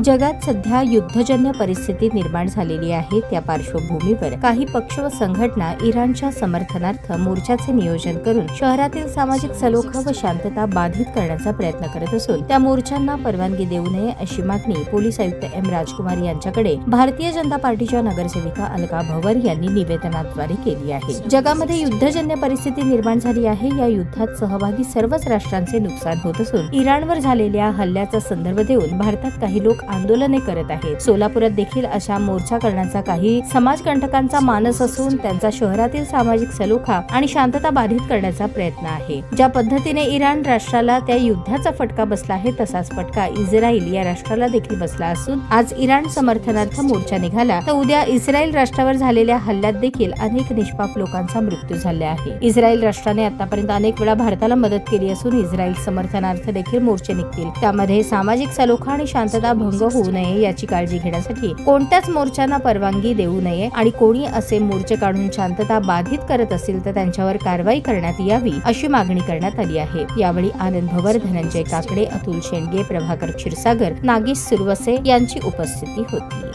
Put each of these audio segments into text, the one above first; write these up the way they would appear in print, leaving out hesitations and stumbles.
जगात सध्या युद्धजन्य परिस्थिती निर्माण झालेली आहे. त्या पार्श्वभूमीवर काही पक्ष व संघटना इराणच्या समर्थनार्थ मोर्चाचे नियोजन करून शहरातील सामाजिक सलोखा व शांतता बाधित करण्याचा प्रयत्न करत असून त्या मोर्चांना परवानगी देऊ नये अशी मागणी पोलीस आयुक्त एम राजकुमार यांच्याकडे भारतीय जनता पार्टीच्या नगरसेविका अलका भवर यांनी निवेदनाद्वारे केली आहे. जगामध्ये युद्धजन्य परिस्थिती निर्माण झाली आहे. या युद्धात सहभागी सर्वच राष्ट्रांचे नुकसान होत असून इराणवर झालेल्या हल्ल्याचा संदर्भ देऊन भारतात काही लोक आंदोलने करत आहेत. सोलापुरात देखील अशा मोर्चा करण्याचा काही समाजकंटकांचा मानस असून त्यांचा शहरातील सामाजिक सलोखा आणि शांतता बाधित करण्याचा प्रयत्न आहे. ज्या पद्धतीने इराण राष्ट्राला त्या युद्धाचा फटका बसला आहे तसाच फटका इस्रायल या राष्ट्राला देखील बसला असून आज इराण समर्थनार्थ मोर्चा निघाला तर उद्या इस्रायल राष्ट्रावर झालेल्या हल्ल्यात देखील अनेक निष्पाप लोकांचा मृत्यू झाला आहे. इस्रायल राष्ट्राने आतापर्यंत अनेक वेळा भारताला मदत केली असून इस्रायल समर्थनार्थ देखील मोर्चे निघतील. त्यामध्ये सामाजिक सलोखा आणि शांतता भंग होऊ नये याची काळजी घेण्यासाठी कोणत्याच मोर्चांना परवानगी देऊ नये आणि कोणी असे मोर्चे काढून शांतता बाधित करत असेल तर त्यांच्यावर कारवाई करण्यात यावी अशी मागणी करण्यात आली आहे. यावेळी आनंद भवर, धनंजय काकडे, अतुल शेंडगे, प्रभाकर क्षीरसागर, नागेश सुरवसे यांची उपस्थिती होती.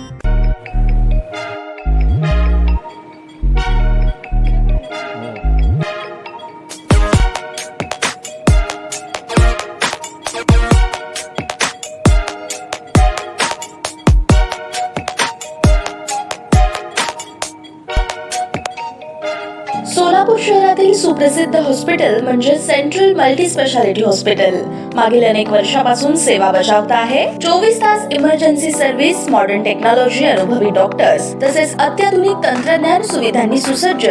सोलापूर शहरातील सुप्रसिद्ध हॉस्पिटल म्हणजे सेंट्रल मल्टी स्पेशालिटी हॉस्पिटल मागील अनेक वर्षापासून सेवा बजावत आहे. 24 तास इमर्जन्सी सर्व्हिस, मॉडर्न टेक्नॉलॉजी, अनुभवी डॉक्टर्स तसेच अत्याधुनिक तंत्रज्ञान सुविधांनी सुसज्ज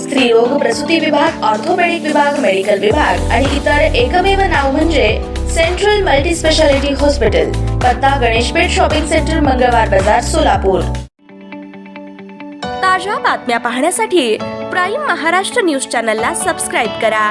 स्त्रीरोग प्रसूती विभाग, ऑर्थोपेडिक विभाग, मेडिकल विभाग आणि इतर एकमेव नाव म्हणजे सेंट्रल मल्टी स्पेशालिटी हॉस्पिटल. पत्ता गणेशपेठ शॉपिंग सेंटर, मंगळवार बाजार, सोलापूर. ताज्या बातम्या पाहण्यासाठी प्राईम महाराष्ट्र न्यूज चॅनलला सबस्क्राईब करा.